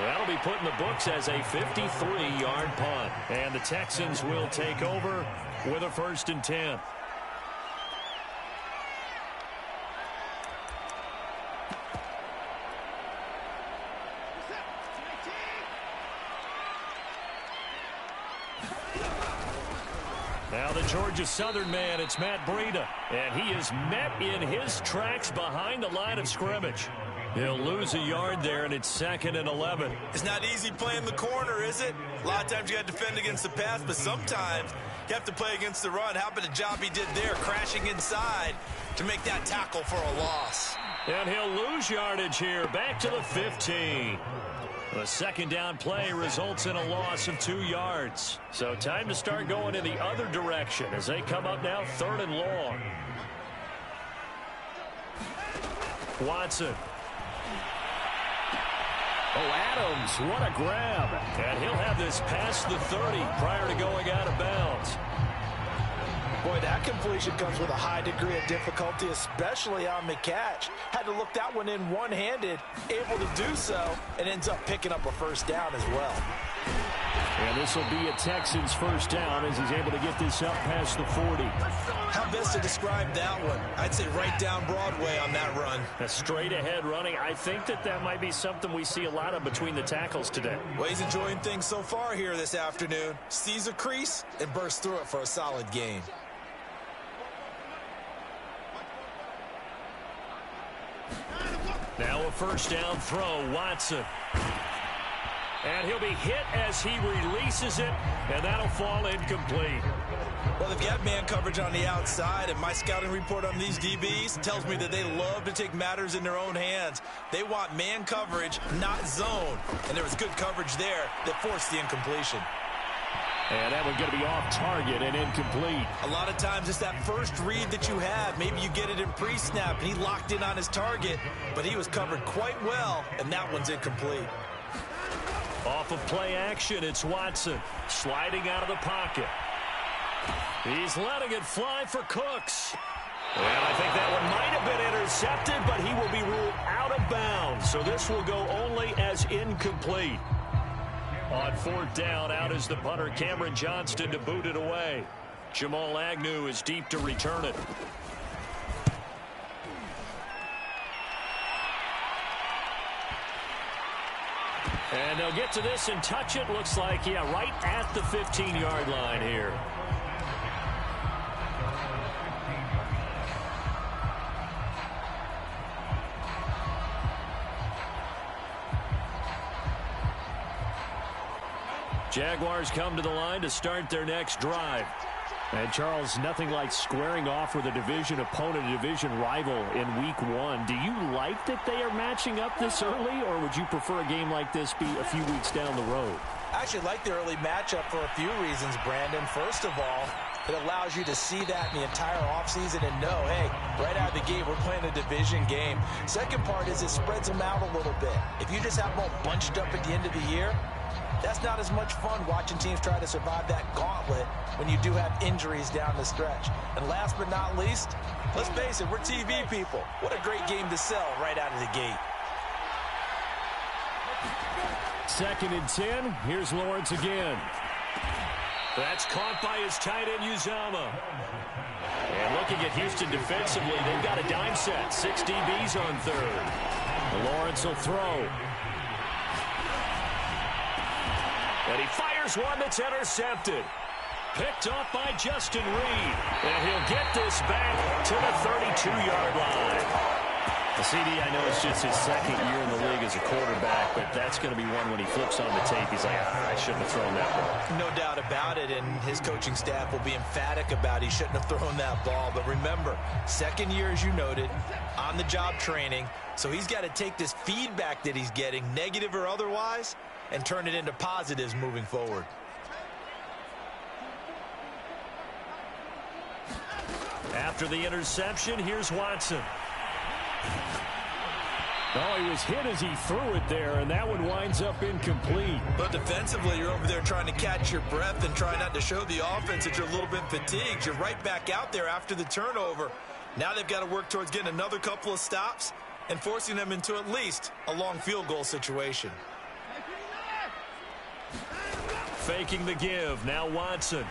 That'll be put in the books as a 53-yard punt. And the Texans will take over with a 1st and 10. Now the Georgia Southern man, it's Matt Breida. And he is met in his tracks behind the line of scrimmage. He'll lose a yard there, and it's 2nd and 11. It's not easy playing the corner, is it? A lot of times you got to defend against the pass, but sometimes you have to play against the run. How about the job he did there, crashing inside to make that tackle for a loss? And he'll lose yardage here, back to the 15. The 2nd down play results in a loss of 2 yards. So time to start going in the other direction as they come up now 3rd and long. Watson. Oh, Adams, what a grab. And he'll have this past the 30 prior to going out of bounds. Boy, that completion comes with a high degree of difficulty, especially on the catch. Had to look that one in one-handed, able to do so, and ends up picking up a 1st down as well. And this will be a Texans 1st down as he's able to get this up past the 40. How best to describe that one? I'd say right down Broadway on that run. A straight-ahead running. I think that might be something we see a lot of between the tackles today. Well, he's enjoying things so far here this afternoon. Sees a crease and bursts through it for a solid gain. Now a 1st down throw, Watson. And he'll be hit as he releases it, and that'll fall incomplete. Well, they've got man coverage on the outside, and my scouting report on these DBs tells me that they love to take matters in their own hands. They want man coverage, not zone. And there was good coverage there that forced the incompletion. And that one's going to be off target and incomplete. A lot of times it's that first read that you have. Maybe you get it in pre-snap, and he locked in on his target, but he was covered quite well, and that one's incomplete. Off of play action, it's Watson sliding out of the pocket. He's letting it fly for Cooks. And I think that one might have been intercepted, but he will be ruled out of bounds. So this will go only as incomplete. On 4th down, out is the punter, Cameron Johnston, to boot it away. Jamal Agnew is deep to return it. And they'll get to this and touch it. Looks like, yeah, right at the 15-yard line here. Jaguars come to the line to start their next drive. And, Charles, nothing like squaring off with a division opponent, a division rival in Week 1. Do you like that they are matching up this early, or would you prefer a game like this be a few weeks down the road? I actually like the early matchup for a few reasons, Brandon. First of all, it allows you to see that in the entire offseason and know, hey, right out of the gate, we're playing a division game. Second part is it spreads them out a little bit. If you just have them all bunched up at the end of the year, that's not as much fun watching teams try to survive that gauntlet when you do have injuries down the stretch. And last but not least, let's face it, we're TV people. What a great game to sell right out of the gate. 2nd and 10. Here's Lawrence again. That's caught by his tight end, Uzama. And looking at Houston defensively, they've got a dime set. 6 DBs on 3rd. Lawrence will throw. And he fires one that's intercepted. Picked off by Justin Reed. And he'll get this back to the 32-yard line. The CD, I know it's just his 2nd year in the league as a quarterback, but that's going to be one when he flips on the tape. He's like, I shouldn't have thrown that ball. No doubt about it, and his coaching staff will be emphatic about he shouldn't have thrown that ball. But remember, 2nd year, as you noted, on-the-job training. So he's got to take this feedback that he's getting, negative or otherwise, and turn it into positives moving forward. After the interception, here's Watson. Oh, he was hit as he threw it there, and that one winds up incomplete. But defensively, you're over there trying to catch your breath and try not to show the offense that you're a little bit fatigued. You're right back out there after the turnover. Now they've got to work towards getting another couple of stops and forcing them into at least a long field goal situation. faking the give. Now Watson.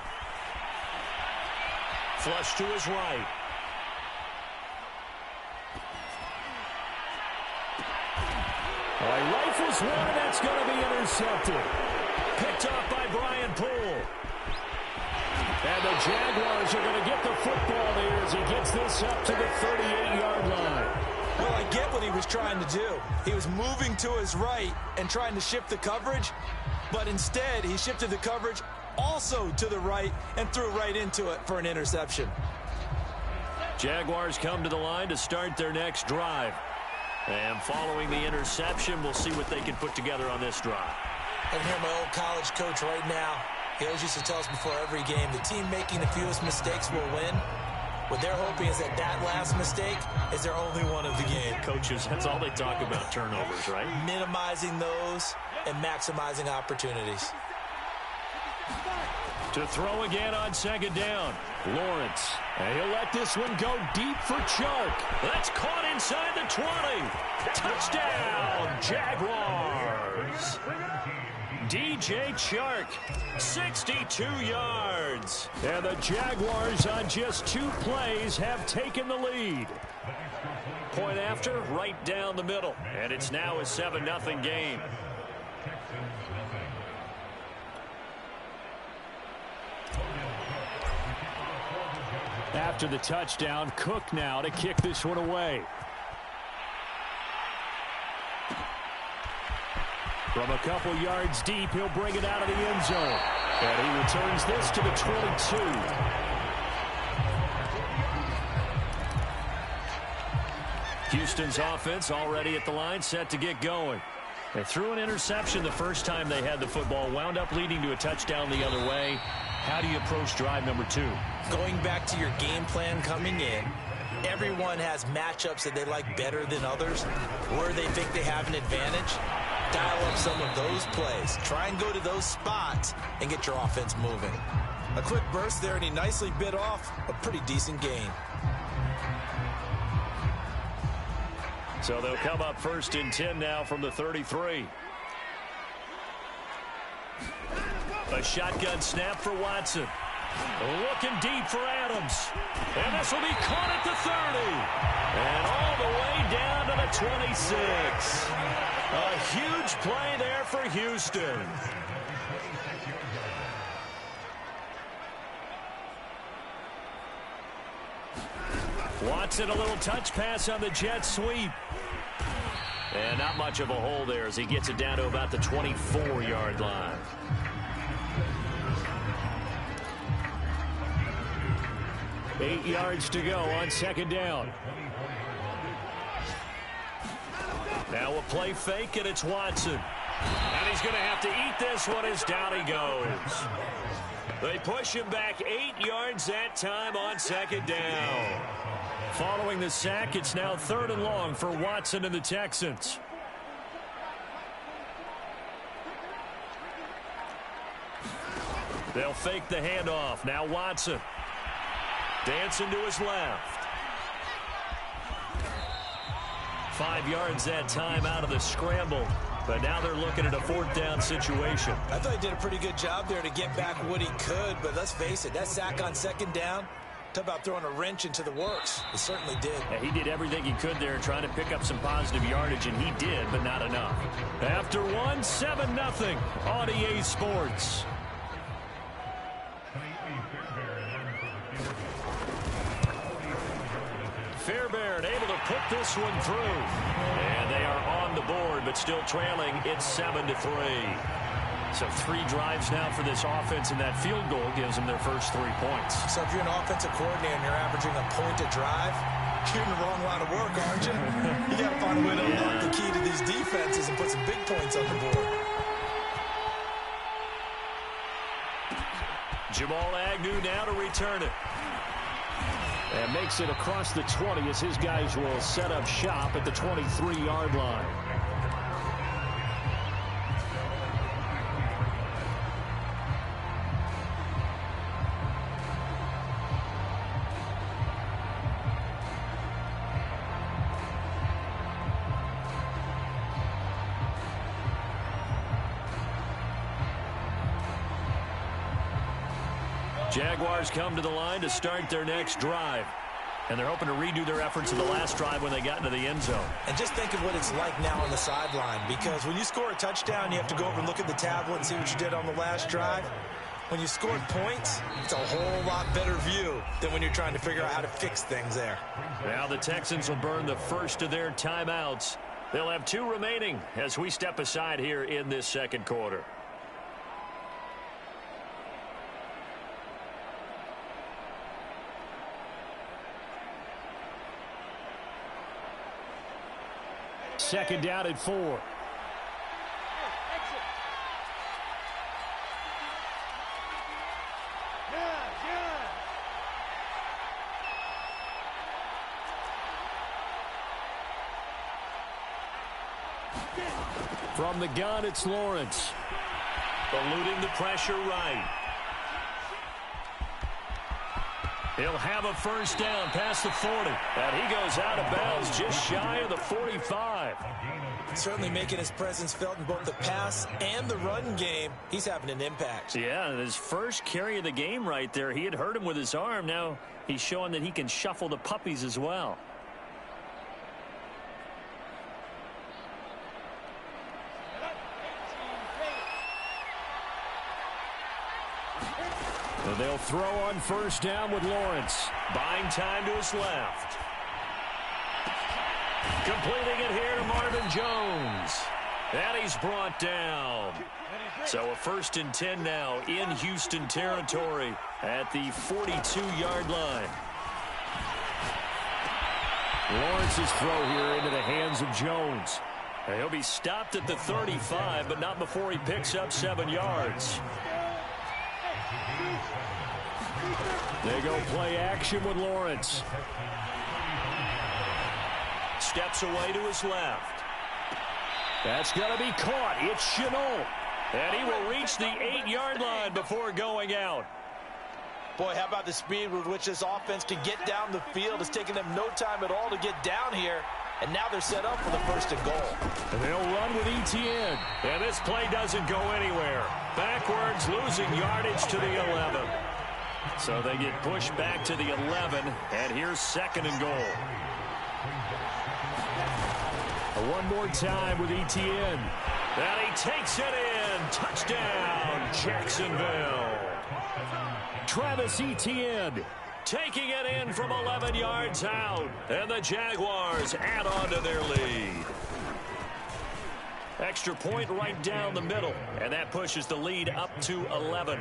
Flush to his right. He rifles one, and that's going to be intercepted. Picked off by Brian Poole. And the Jaguars are going to get the football here as he gets this up to the 38-yard line. Well, I get what he was trying to do. He was moving to his right and trying to shift the coverage, but instead he shifted the coverage also to the right and threw right into it for an interception. Jaguars come to the line to start their next drive. And following the interception, we'll see what they can put together on this drive. I can hear my old college coach right now. He always used to tell us before every game, the team making the fewest mistakes will win. What they're hoping is that that last mistake is their only one of the game. Coaches, that's all they talk about, turnovers, right? Minimizing those and maximizing opportunities. To throw again on second down. Lawrence. And he'll let this one go deep for Chark. That's caught inside the 20. Touchdown, Jaguars. DJ Chark, 62 yards. And the Jaguars on just 2 plays have taken the lead. Point after, right down the middle. And it's now a 7-0 game. After the touchdown, Cook now to kick this one away. From a couple yards deep, he'll bring it out of the end zone. And he returns this to the 22. Houston's offense already at the line, set to get going. They threw an interception the first time they had the football, wound up leading to a touchdown the other way. How do you approach drive number 2? Going back to your game plan coming in, everyone has matchups that they like better than others, where they think they have an advantage. Dial up some of those plays. Try and go to those spots and get your offense moving. A quick burst there, and he nicely bit off a pretty decent gain. So they'll come up 1st and 10 now from the 33. A shotgun snap for Watson. Looking deep for Adams. And this will be caught at the 30. And all the way down to the 26. A huge play there for Houston. Watson, a little touch pass on the jet sweep. And not much of a hole there as he gets it down to about the 24-yard line. Eight yards to go on second down. Now a play fake, and it's Watson. And he's going to have to eat this one as down he goes. They push him back 8 yards that time on second down. Following the sack, it's now 3rd and long for Watson and the Texans. They'll fake the handoff. Now Watson. Dancing to his left. 5 yards that time out of the scramble. But now they're looking at a 4th down situation. I thought he did a pretty good job there to get back what he could. But let's face it, that sack on second down, talk about throwing a wrench into the works. It certainly did. Yeah, he did everything he could there trying to pick up some positive yardage, and he did, but not enough. After one, 7-0 on EA Sports. Fairbairn able to put this one through. And they are on the board, but still trailing. It's 7-3. So 3 drives now for this offense, and that field goal gives them their first 3 points. So if you're an offensive coordinator and you're averaging a point a drive, you're in the wrong line of work, aren't you? You got to find a way to unlock the key to these defenses and put some big points on the board. Jamal Agnew now to return it. And makes it across the 20 as his guys will set up shop at the 23-yard line. Jaguars come to the line to start their next drive. And they're hoping to redo their efforts of the last drive when they got into the end zone. And just think of what it's like now on the sideline, because when you score a touchdown, you have to go over and look at the tablet and see what you did on the last drive. When you scored points, it's a whole lot better view than when you're trying to figure out how to fix things there. Now the Texans will burn the first of their timeouts. They'll have 2 remaining as we step aside here in this second quarter. Second down at 4. From the gun, it's Lawrence. Eluding the pressure right. He'll have a first down past the 40. And he goes out of bounds just shy of the 45. Certainly making his presence felt in both the pass and the run game. He's having an impact. Yeah, his first carry of the game right there. He had hurt him with his arm. Now he's showing that he can shuffle the puppies as well. So they'll throw on first down with Lawrence. Buying time to his left. Completing it here to Marvin Jones. And he's brought down. So a 1st and 10 now in Houston territory at the 42-yard line. Lawrence's throw here into the hands of Jones. He'll be stopped at the 35, but not before he picks up 7 yards. They go play action with Lawrence. Steps away to his left. That's going to be caught. It's Chenault. And he will reach the 8-yard line before going out. Boy, how about the speed with which this offense can get down the field? It's taken them no time at all to get down here. And now they're set up for the 1st and goal. And they'll run with Etienne. And this play doesn't go anywhere. Backwards, losing yardage to the 11. So they get pushed back to the 11. And here's 2nd and goal. One more time with Etienne. And he takes it in. Touchdown, Jacksonville. Travis Etienne taking it in from 11 yards out. And the Jaguars add on to their lead. Extra point right down the middle. And that pushes the lead up to 11.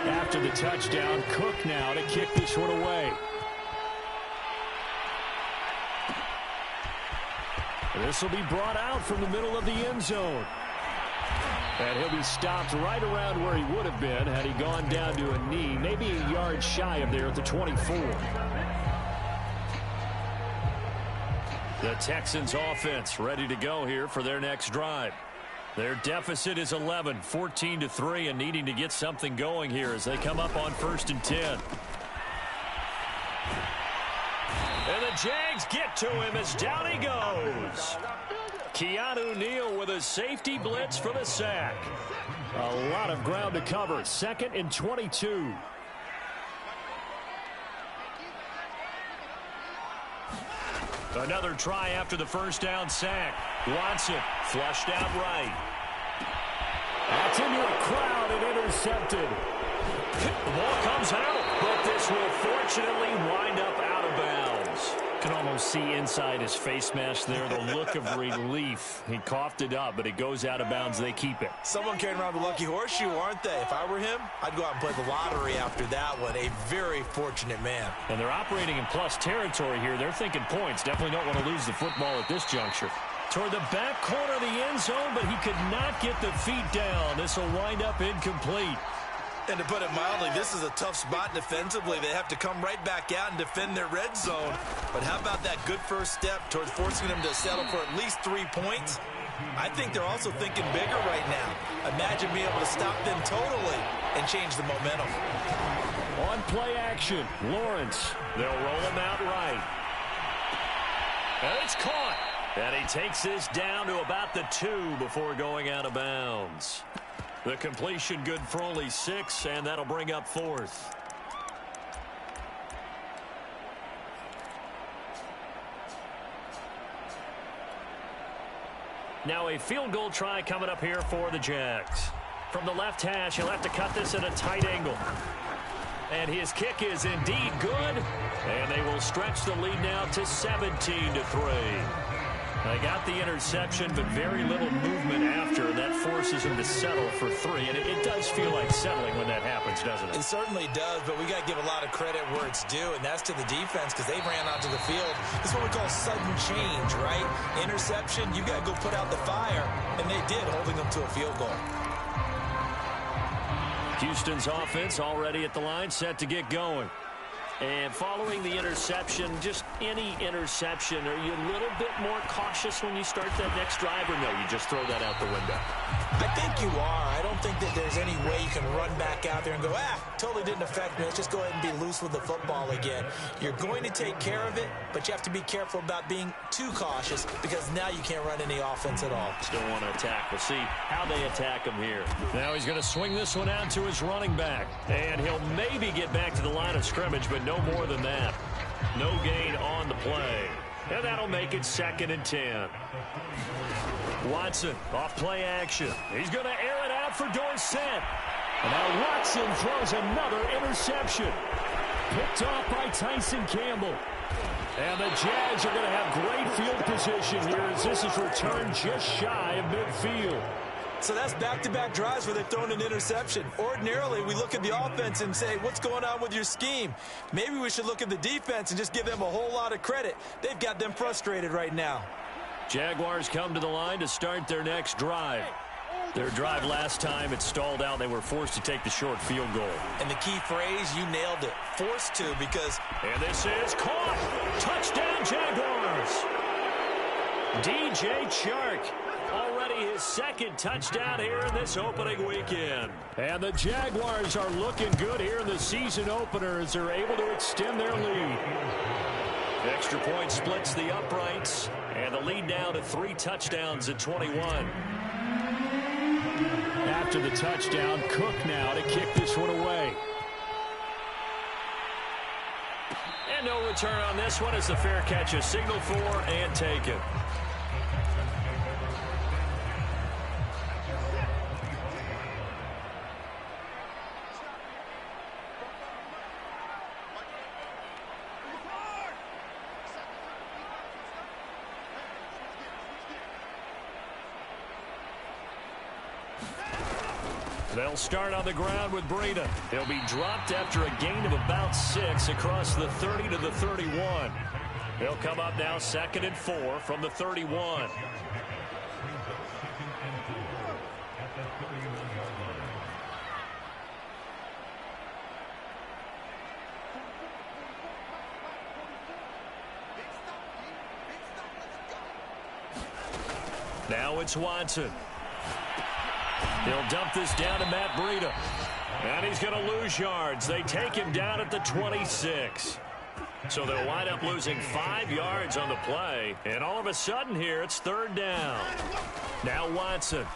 After the touchdown, Cook now to kick this one away. This will be brought out from the middle of the end zone. And he'll be stopped right around where he would have been had he gone down to a knee, maybe a yard shy of there at the 24. The Texans offense ready to go here for their next drive. Their deficit is 11, 14-3, and needing to get something going here as they come up on 1st and 10. And the Jags get to him as down he goes. Keanu Neal with a safety blitz for the sack. A lot of ground to cover. 2nd and 22. Another try after the first down sack. Watson flushed out right. That's into a crowd and intercepted. The ball comes out, but this will fortunately wind up out of bounds. Can almost see inside his face mask there the look of relief. He coughed it up, but it goes out of bounds. They keep it. Someone carrying around the lucky horseshoe, aren't they? If I were him, I'd go out and play the lottery after that one. A very fortunate man. And they're operating in plus territory here. They're thinking points. Definitely don't want to lose the football at this juncture. Toward the back corner of the end zone, but he could not get the feet down. This will wind up incomplete. And to put it mildly, this is a tough spot defensively. They have to come right back out and defend their red zone. But how about that good first step towards forcing them to settle for at least 3 points? I think they're also thinking bigger right now. Imagine being able to stop them totally and change the momentum. On play action, Lawrence. They'll roll him out right. And it's caught. And he takes this down to about the 2 before going out of bounds. The completion good for only 6, and that'll bring up 4th. Now a field goal try coming up here for the Jags. From the left hash, he'll have to cut this at a tight angle. And his kick is indeed good. And they will stretch the lead now to 17-3. They got the interception, but very little movement after, and that forces him to settle for 3. And it does feel like settling when that happens, doesn't it? It certainly does, but we got to give a lot of credit where it's due, and that's to the defense because they ran onto the field. This is what we call sudden change, right? Interception, you got to go put out the fire, and they did, holding them to a field goal. Houston's offense already at the line, set to get going. And following the interception, just any interception, are you a little bit more cautious when you start that next drive, or no, you just throw that out the window? I think you are. I don't think that there's any way you can run back out there and go, totally didn't affect me. Let's just go ahead and be loose with the football again. You're going to take care of it, but you have to be careful about being too cautious because now you can't run any offense at all. Still want to attack. We'll see how they attack him here. Now he's going to swing this one out to his running back, and he'll maybe get back to the line of scrimmage, but no more than that. No gain on the play. And that'll make it 2nd and 10. Watson off play action. He's going to air it out for Dorsett. And now Watson throws another interception. Picked off by Tyson Campbell. And the Jags are going to have great field position here as this is returned just shy of midfield. So that's back-to-back drives where they've thrown an interception. Ordinarily, we look at the offense and say, what's going on with your scheme? Maybe we should look at the defense and just give them a whole lot of credit. They've got them frustrated right now. Jaguars come to the line to start their next drive. Their drive last time, it stalled out. They were forced to take the short field goal. And the key phrase, you nailed it. Forced to because... And this is caught. Touchdown, Jaguars. DJ Chark. Already his 2nd touchdown here in this opening weekend. And the Jaguars are looking good here in the season opener as they're able to extend their lead. Extra point splits the uprights, and the lead now to 3 touchdowns at 21. After the touchdown, Cook now to kick this one away. And no return on this one as the fair catch is signaled for and taken. They'll start on the ground with Breida. He'll be dropped after a gain of about 6 across the 30 to the 31. He'll come up now 2nd and 4 from the 31. Now it's Watson. He'll dump this down to Matt Breida. And he's going to lose yards. They take him down at the 26. So they'll wind up losing 5 yards on the play. And all of a sudden here, it's 3rd down. Now Watson.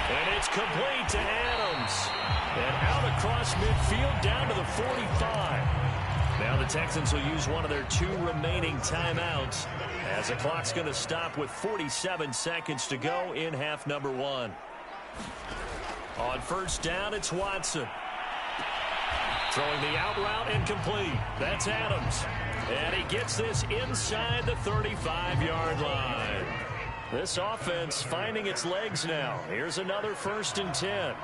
And it's complete to Adams. And out across midfield down to the 45. Now the Texans will use one of their 2 remaining timeouts as the clock's going to stop with 47 seconds to go in half number 1. On 1st down, it's Watson. Throwing the out route incomplete. That's Adams. And he gets this inside the 35-yard line. This offense finding its legs now. Here's another 1st and 10.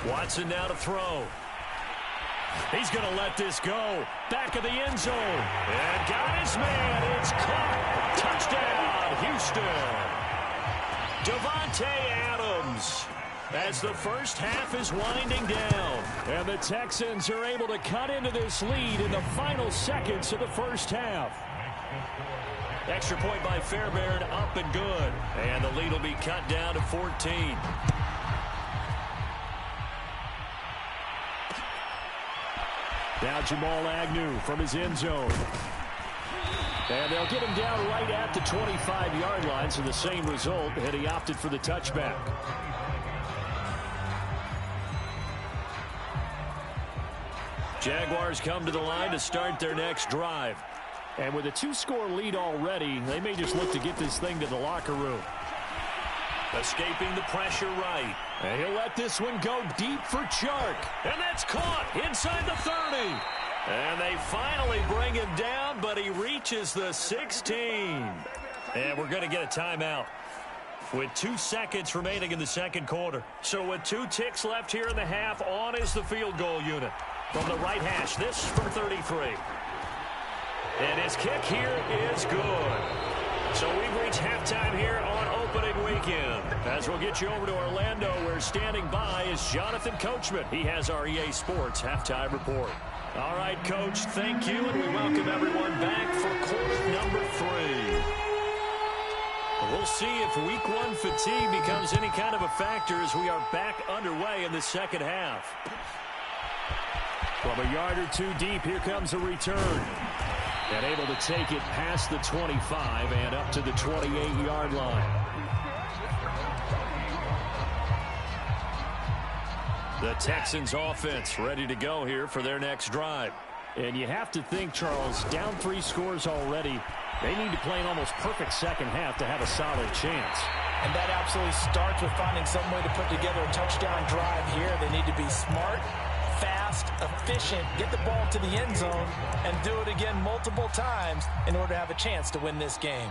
Watson now to throw. He's going to let this go. Back of the end zone. And got his man. It's caught. Touchdown, Houston. Davante Adams. As the first half is winding down. And the Texans are able to cut into this lead in the final seconds of the first half. Extra point by Fairbairn, up and good. And the lead will be cut down to 14. Now Jamal Agnew from his end zone. And they'll get him down right at the 25-yard line, so the same result, and he opted for the touchback. Jaguars come to the line to start their next drive. And with a 2-score lead already, they may just look to get this thing to the locker room. Escaping the pressure right. And he'll let this one go deep for Chark. And that's caught inside the 30. And they finally bring him down, but he reaches the 16. And we're going to get a timeout with 2 seconds remaining in the second quarter. So with 2 ticks left here in the half, on is the field goal unit. From the right hash, this from 33. And his kick here is good. So we've reached halftime here on opening weekend. As we'll get you over to Orlando, where standing by is Jonathan Coachman. He has our EA Sports halftime report. All right, Coach, thank you, and we welcome everyone back for quarter number 3. We'll see if week 1 fatigue becomes any kind of a factor as we are back underway in the second half. From a yard or 2 deep, here comes a return. And able to take it past the 25 and up to the 28-yard line. The Texans offense ready to go here for their next drive. And you have to think, Charles, down 3 scores already, they need to play an almost perfect second half to have a solid chance. And that absolutely starts with finding some way to put together a touchdown drive here. They need to be smart, fast, efficient, get the ball to the end zone, and do it again multiple times in order to have a chance to win this game.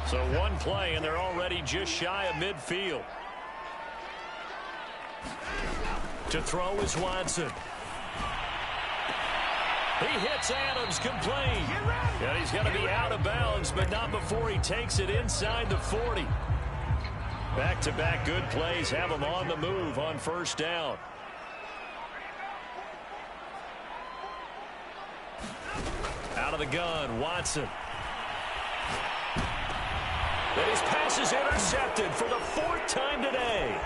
So 1 play, and they're already just shy of midfield. To throw is Watson. He hits Adams, complete. And he's going to be out of bounds, but not before he takes it inside the 40. Back-to-back good plays have him on the move on first down. Out of the gun, Watson. And his pass is intercepted for the 4th time today.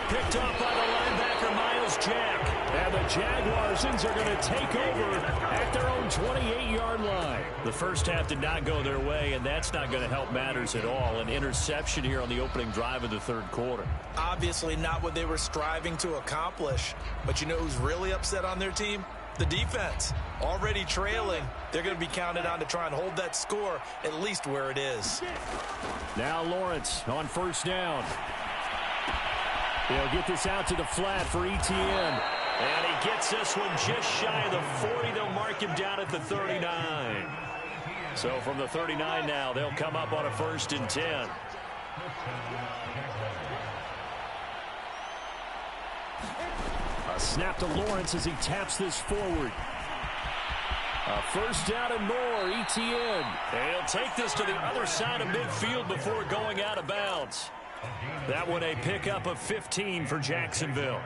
Picked off by the linebacker, Miles Jack. And the Jaguars are going to take over at their own 28-yard line. The first half did not go their way, and that's not going to help matters at all. An interception here on the opening drive of the third quarter. Obviously not what they were striving to accomplish. But you know who's really upset on their team? The defense. Already trailing. They're going to be counted on to try and hold that score at least where it is. Now Lawrence on first down. He'll get this out to the flat for Etienne. And he gets this one just shy of the 40. They'll mark him down at the 39. So from the 39 now, they'll come up on a 1st and 10. A snap to Lawrence as he taps this forward. A first down and more, Etienne. And he'll take this to the other side of midfield before going out of bounds. That one a pickup of 15 for Jacksonville.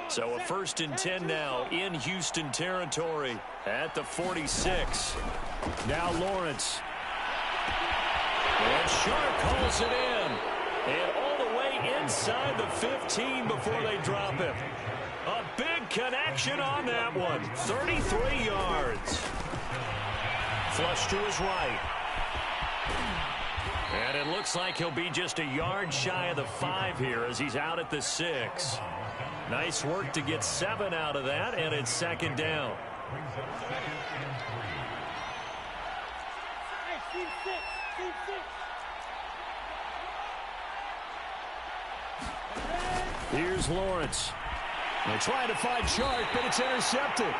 So a 1st and 10 now in Houston territory at the 46. Now Lawrence. And Sharp calls it in. And all the way inside the 15 before they drop him. A big connection on that one. 33 yards. Flush to his right. And it looks like he'll be just a yard shy of the 5 here as he's out at the 6. Nice work to get 7 out of that, and it's 2nd down. Here's Lawrence. They're trying to find Chark, but it's intercepted.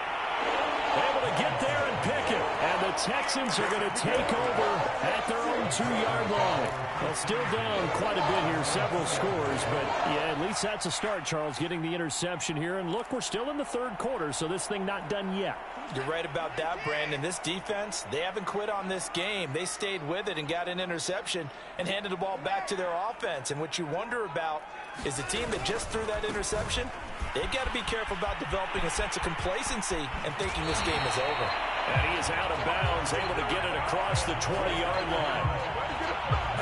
Able to get there and pick it. And the Texans are going to take over at their own 2-yard line. Well, still down quite a bit here, several scores. But, yeah, at least that's a start, Charles, getting the interception here. And, look, we're still in the third quarter, so this thing not done yet. You're right about that, Brandon. This defense, they haven't quit on this game. They stayed with it and got an interception and handed the ball back to their offense. And what you wonder about is the team that just threw that interception, they've got to be careful about developing a sense of complacency and thinking this game is over. And he is out of bounds, able to get it across the 20-yard line.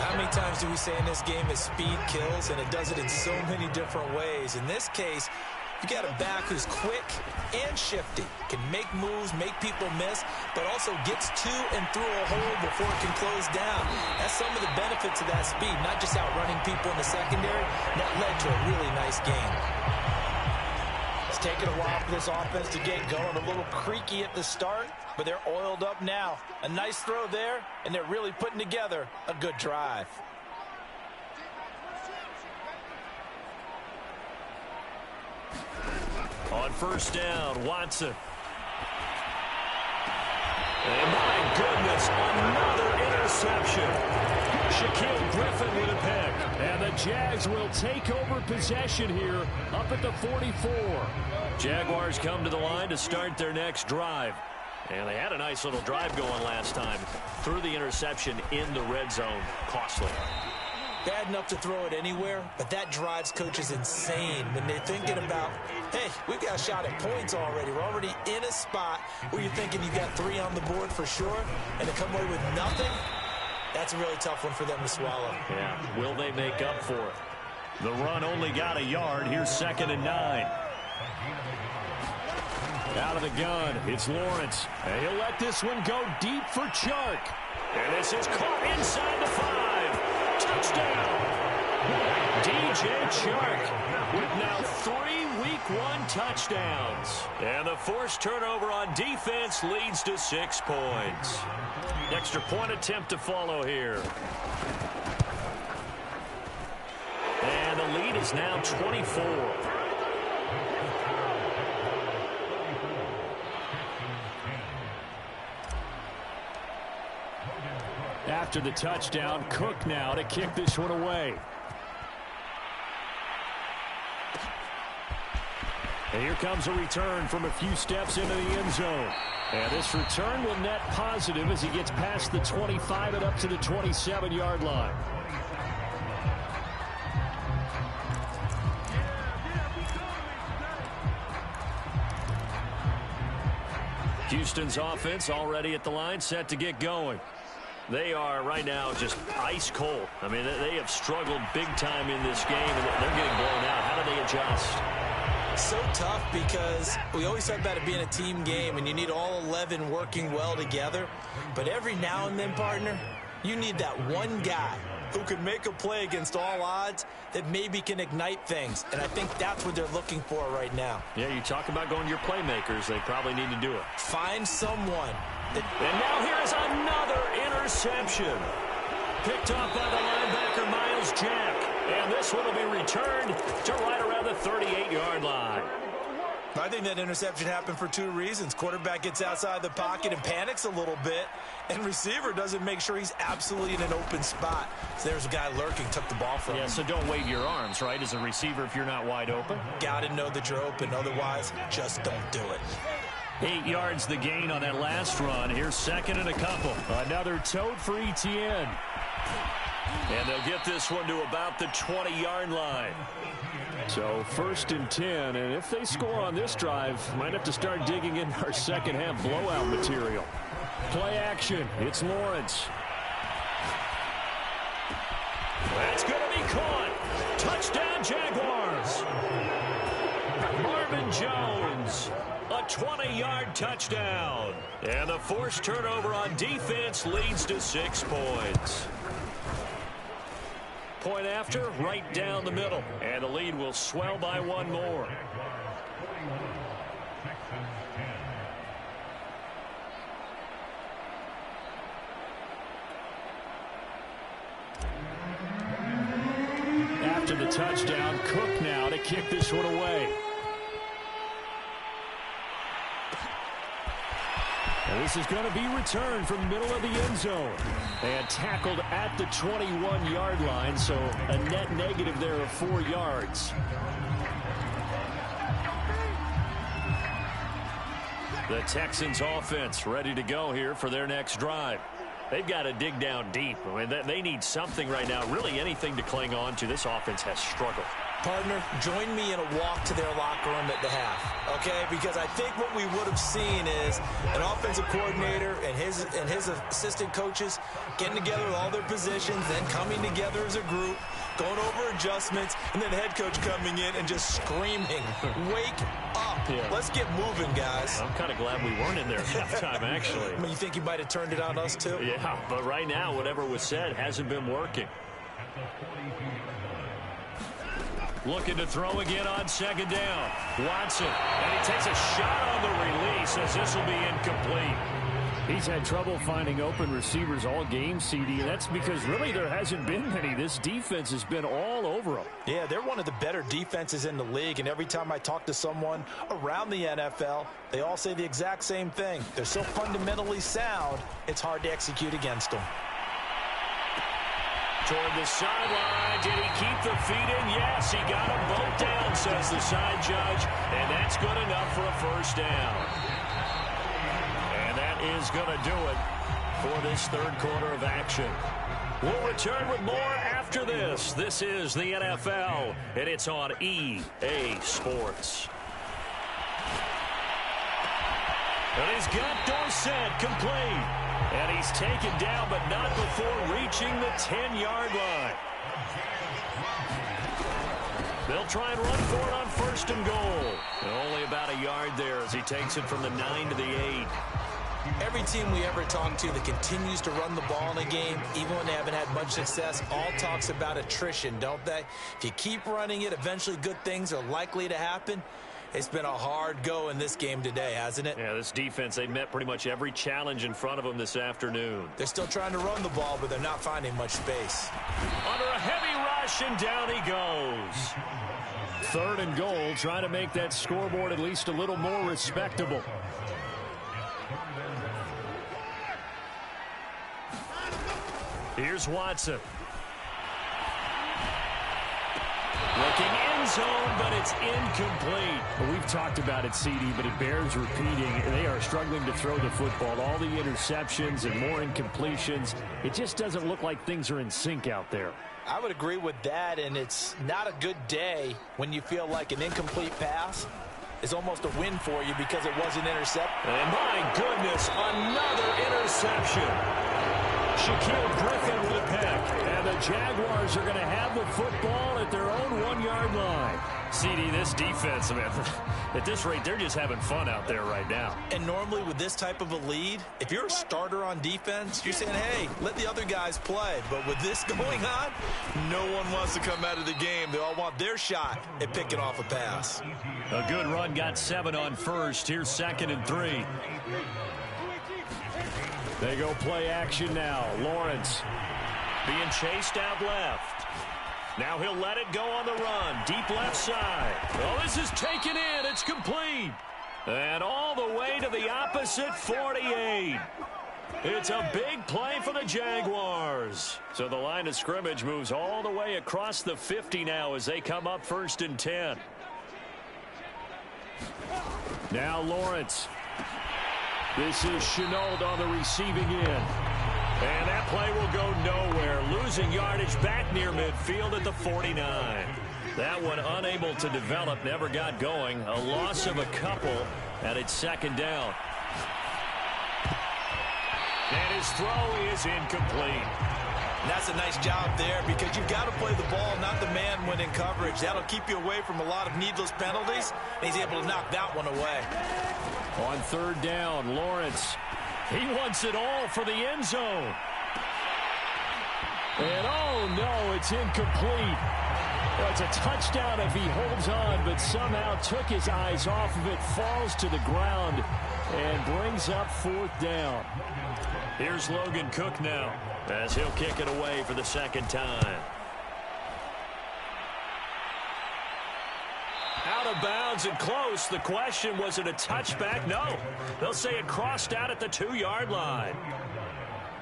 How many times do we say in this game that speed kills, and it does it in so many different ways? In this case, you got a back who's quick and shifty, can make moves, make people miss, but also gets to and through a hole before it can close down. That's some of the benefits of that speed, not just outrunning people in the secondary. That led to a really nice game. It's taken a while for this offense to get going, a little creaky at the start, but they're oiled up now. A nice throw there, and they're really putting together a good drive. On first down, Watson. And my goodness, another interception. Shaquille Griffin with a pick. And the Jags will take over possession here up at the 44. Jaguars come to the line to start their next drive. And they had a nice little drive going last time. Threw the interception in the red zone. Costly. Bad enough to throw it anywhere, but that drives coaches insane when they're thinking about, hey, we've got a shot at points already. We're already in a spot where you're thinking you got 3 on the board for sure, and to come away with nothing, that's a really tough one for them to swallow. Yeah, will they make up for it? The run only got a yard. Here's 2nd and 9. Out of the gun, it's Lawrence. And he'll let this one go deep for Chark. And this is caught inside the 5. Touchdown! DJ Chark with now 3 Week 1 touchdowns. And the forced turnover on defense leads to 6 points. Extra point attempt to follow here. And the lead is now 24. After the touchdown, Cook now to kick this one away. And here comes a return from a few steps into the end zone. And this return will net positive as he gets past the 25 and up to the 27-yard line. Houston's offense already at the line, set to get going. They are right now just ice cold. I mean, they have struggled big time in this game, and they're getting blown out. How do they adjust? So tough because we always talk about it being a team game, and you need all 11 working well together. But every now and then, partner, you need that one guy who can make a play against all odds that maybe can ignite things. And I think that's what they're looking for right now. Yeah, you talk about going to your playmakers. They probably need to do it. Find someone. And now here is another interception. Picked off by the linebacker, Miles Jack. And this one will be returned to right around the 38-yard line. I think that interception happened for 2 reasons. Quarterback gets outside the pocket and panics a little bit, and receiver doesn't make sure he's absolutely in an open spot. So there's a guy lurking, took the ball from him. Yeah, so don't wave your arms, right, as a receiver if you're not wide open. Got to know that you're open. Otherwise, just don't do it. 8 yards the gain on that last run. Here's 2nd and a couple. Another tote for Etienne. And they'll get this one to about the 20-yard line. So 1st and 10, and if they score on this drive, might have to start digging in our second half blowout material. Play action. It's Lawrence. That's going to be caught. Touchdown, Jaguars. Marvin Jones. A 20-yard touchdown. And the forced turnover on defense leads to 6 points. Point after, right down the middle. And the lead will swell by 1 more. After the touchdown, Cook now to kick this one away. And this is going to be returned from middle of the end zone. And tackled at the 21-yard line, so a net negative there of 4 yards. The Texans offense ready to go here for their next drive. They've got to dig down deep. I mean, they need something right now, really anything to cling on to. This offense has struggled. Partner, join me in a walk to their locker room at the half, okay? Because I think what we would have seen is an offensive coordinator and his assistant coaches getting together with all their positions, then coming together as a group, going over adjustments, and then the head coach coming in and just screaming, wake up. Yeah. Let's get moving, guys. I'm kind of glad we weren't in there at halftime, actually. I mean, you think he might have turned it on us, too? Yeah, but right now, whatever was said hasn't been working. Looking to throw again on second down. Watson, and he takes a shot on the release as this will be incomplete. He's had trouble finding open receivers all game, CD, and that's because really there hasn't been many. This defense has been all over them. Yeah, they're one of the better defenses in the league, and every time I talk to someone around the NFL, they all say the exact same thing. They're so fundamentally sound, it's hard to execute against them. Toward the sideline. Did he keep the feet in? Yes, he got them both down, says the side judge. And that's good enough for a first down. And that is going to do it for this third quarter of action. We'll return with more after this. This is the NFL, and it's on EA Sports. And he's got Dorsett complete. And he's taken down, but not before reaching the 10-yard line. They'll try and run for it on first and goal. And only about a yard there as he takes it from the 9 to the 8. Every team we ever talk to that continues to run the ball in a game, even when they haven't had much success, all talks about attrition, don't they? If you keep running it, eventually good things are likely to happen. It's been a hard go in this game today, hasn't it? Yeah, this defense, they met pretty much every challenge in front of them this afternoon. They're still trying to run the ball, but they're not finding much space. Under a heavy rush, and down he goes. Third and goal, trying to make that scoreboard at least a little more respectable. Here's Watson. Looking end zone, but it's incomplete. Well, we've talked about it, CD, but it bears repeating. They are struggling to throw the football. All the interceptions and more incompletions. It just doesn't look like things are in sync out there. I would agree with that, and it's not a good day when you feel like an incomplete pass is almost a win for you because it wasn't intercepted. And my goodness, another interception. Shaquille Griffin with a pick. And the Jaguars are going to have the football at their own 1-yard line. CD, this defense, man, at this rate, they're just having fun out there right now. And normally with this type of a lead, if you're a starter on defense, you're saying, hey, let the other guys play. But with this going on, no one wants to come out of the game. They all want their shot at picking off a pass. A good run, got 7 on first. Here's 2nd and 3. They go play action now. Lawrence being chased out left. Now he'll let it go on the run. Deep left side. Oh, this is taken in. It's complete. And all the way to the opposite 48. It's a big play for the Jaguars. So the line of scrimmage moves all the way across the 50 now as they come up 1st and 10. Now Lawrence. This is Chenault on the receiving end. And that play will go nowhere. Losing yardage back near midfield at the 49. That one unable to develop, never got going. A loss of a couple, and it's 2nd down. And his throw is incomplete. And that's a nice job there because you've got to play the ball, not the man when in coverage. That'll keep you away from a lot of needless penalties. And he's able to knock that one away. On 3rd down, Lawrence. He wants it all for the end zone. And oh no, it's incomplete. Well, it's a touchdown if he holds on, but somehow took his eyes off of it, falls to the ground, and brings up 4th down. Here's Logan Cook now as he'll kick it away for the 2nd time. Out of bounds and close. The question, was it a touchback? No. They'll say it crossed out at the 2-yard line.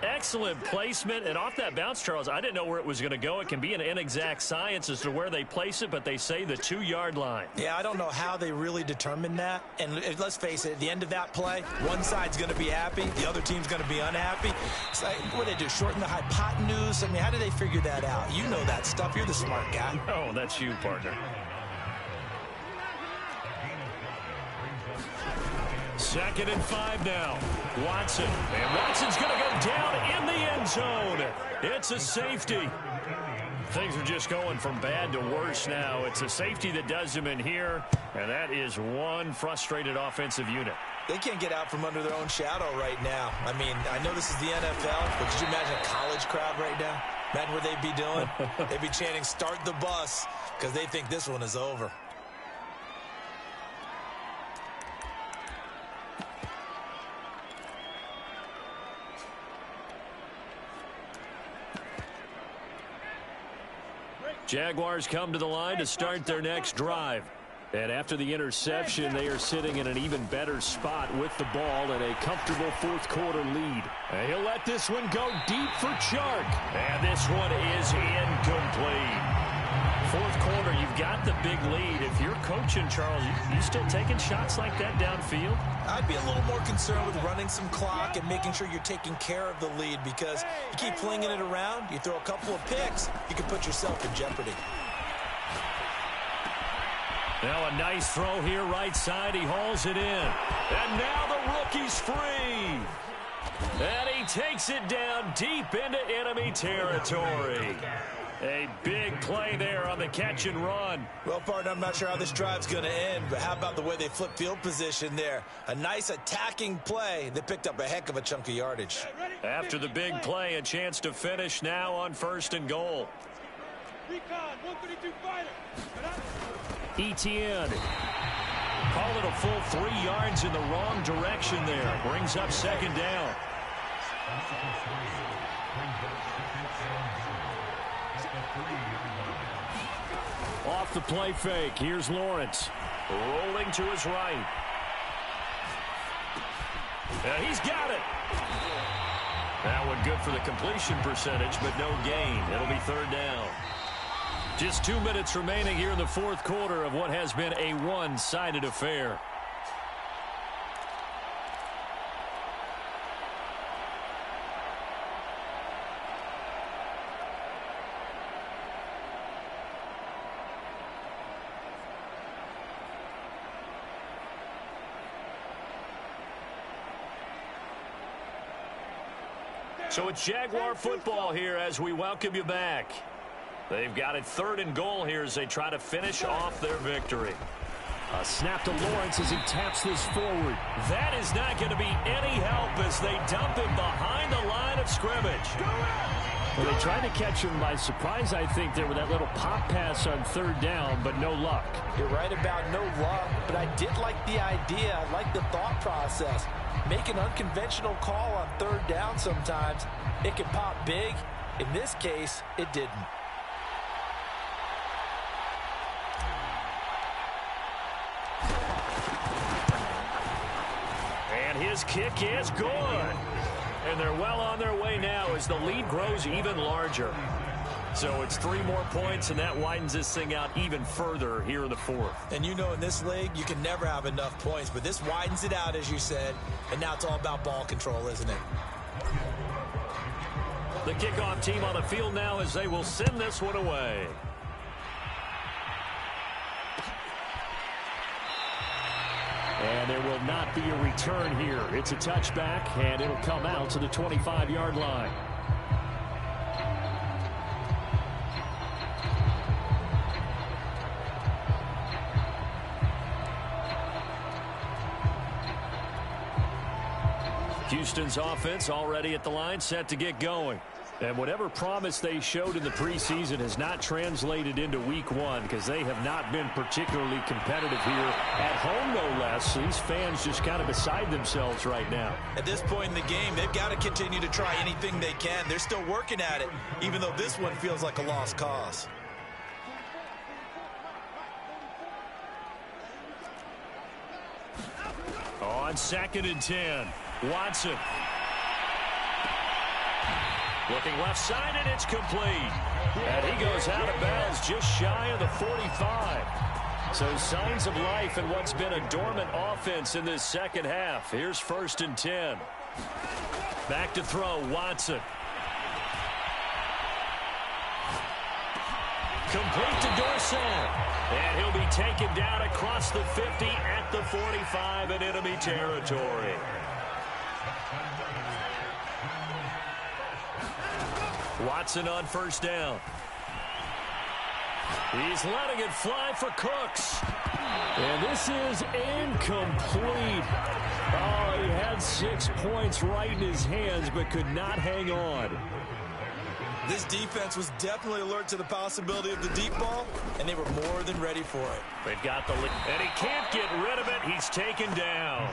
Excellent placement, and off that bounce, Charles, I didn't know where it was going to go. It can be an inexact science as to where they place it, but they say the 2-yard line. Yeah, I don't know how they really determined that. And let's face it, at the end of that play, one side's going to be happy, the other team's going to be unhappy. It's like, what do they do, shorten the hypotenuse? I mean, how do they figure that out? You know that stuff. You're the smart guy. Oh, that's you, partner. 2nd and 5 now. Watson. And Watson's going to go down in the end zone. It's a safety. Things are just going from bad to worse now. It's a safety that does them in here, and that is one frustrated offensive unit. They can't get out from under their own shadow right now. I mean, I know this is the NFL, but could you imagine a college crowd right now? Imagine what they'd be doing. They'd be chanting, "Start the bus," because they think this one is over. Jaguars come to the line to start their next drive. And after the interception, they are sitting in an even better spot with the ball and a comfortable fourth-quarter lead. And he'll let this one go deep for Chark. And this one is incomplete. Fourth quarter, you've got the big lead. If you're coaching, Charles, you still taking shots like that downfield? I'd be a little more concerned with running some clock and making sure you're taking care of the lead, because you keep flinging it around, you throw a couple of picks, you can put yourself in jeopardy. Now a nice throw here, right side. He hauls it in. And now the rookie's free. And he takes it down deep into enemy territory. A big play there on the catch and run. Well, partner, I'm not sure how this drive's going to end, but how about the way they flip field position there? A nice attacking play that picked up a heck of a chunk of yardage. After the big play, a chance to finish now on 1st and goal. Etienne. Call it a full 3 yards in the wrong direction there. Brings up 2nd down. Off the play fake. Here's Lawrence. Rolling to his right. He's got it. That one good for the completion percentage, but no gain. It'll be 3rd down. Just 2 minutes remaining here in the fourth quarter of what has been a one-sided affair. So it's Jaguar football here as we welcome you back. They've got it 3rd and goal here as they try to finish off their victory. A snap to Lawrence as he taps this forward. That is not going to be any help as they dump him behind the line of scrimmage. Well, they tried to catch him by surprise, I think, there with that little pop pass on 3rd down, but no luck. You're right about no luck, but I did like the idea. I like the thought process. Make an unconventional call on 3rd down sometimes. It can pop big. In this case, it didn't. And his kick is good. And they're well on their way now as the lead grows even larger. So it's 3 more points, and that widens this thing out even further here in the fourth. And you know, in this league, you can never have enough points, but this widens it out, as you said, and now it's all about ball control, isn't it? The kickoff team on the field now as they will send this one away. And there will not be a return here. It's a touchback, and it'll come out to the 25-yard line. Houston's offense already at the line, set to get going. And whatever promise they showed in the preseason has not translated into week 1 because they have not been particularly competitive here at home, no less. These fans just kind of beside themselves right now. At this point in the game, they've got to continue to try anything they can. They're still working at it, even though this one feels like a lost cause. On 2nd and 10, Watson. Looking left side, and it's complete. And he goes out of bounds just shy of the 45. So signs of life in what's been a dormant offense in this second half. Here's 1st and 10. Back to throw, Watson. Complete to Dorsett. And he'll be taken down across the 50 at the 45 in enemy territory. Watson on 1st down. He's letting it fly for Cooks. And this is incomplete. Oh, he had 6 points right in his hands, but could not hang on. This defense was definitely alert to the possibility of the deep ball, and they were more than ready for it. They've got the lead, and he can't get rid of it. He's taken down.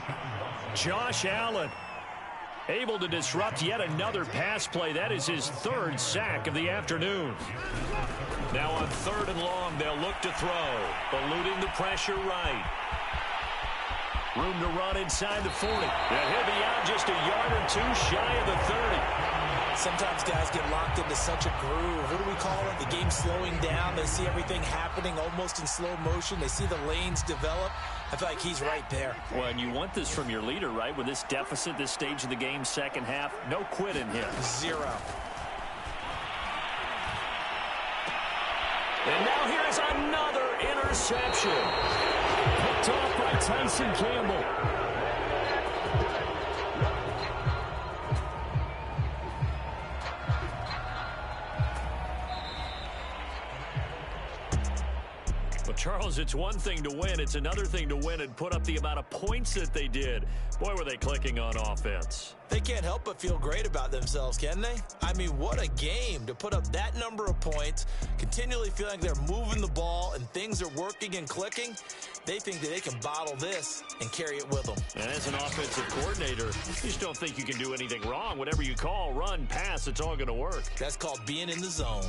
Josh Allen able to disrupt yet another pass play. That is his 3rd sack of the afternoon. Now on 3rd and long, they'll look to throw, eluding the pressure right. Room to run inside the 40. And he'll be out just a yard or 2 shy of the 30. Sometimes guys get locked into such a groove. What do we call it? The game's slowing down. They see everything happening almost in slow motion. They see the lanes develop. I feel like he's right there. Well, and you want this from your leader, right? With this deficit, this stage of the game, second half, no quit in him. 0. And now here's another interception. Picked off by Tyson Campbell. Well, Charles, it's one thing to win. It's another thing to win and put up the amount of points that they did. Boy, were they clicking on offense. They can't help but feel great about themselves, can they? I mean, what a game to put up that number of points, continually feeling like they're moving the ball and things are working and clicking. They think that they can bottle this and carry it with them. And as an offensive coordinator, you just don't think you can do anything wrong. Whatever you call, run, pass, it's all going to work. That's called being in the zone.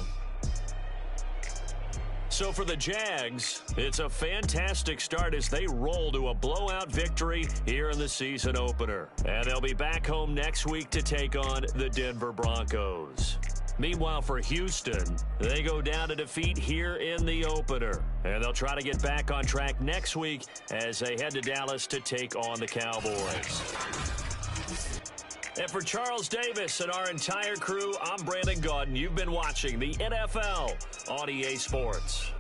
So for the Jags, it's a fantastic start as they roll to a blowout victory here in the season opener. And they'll be back home next week to take on the Denver Broncos. Meanwhile, for Houston, they go down to defeat here in the opener. And they'll try to get back on track next week as they head to Dallas to take on the Cowboys. And for Charles Davis and our entire crew, I'm Brandon Gaudin. You've been watching the NFL on EA Sports.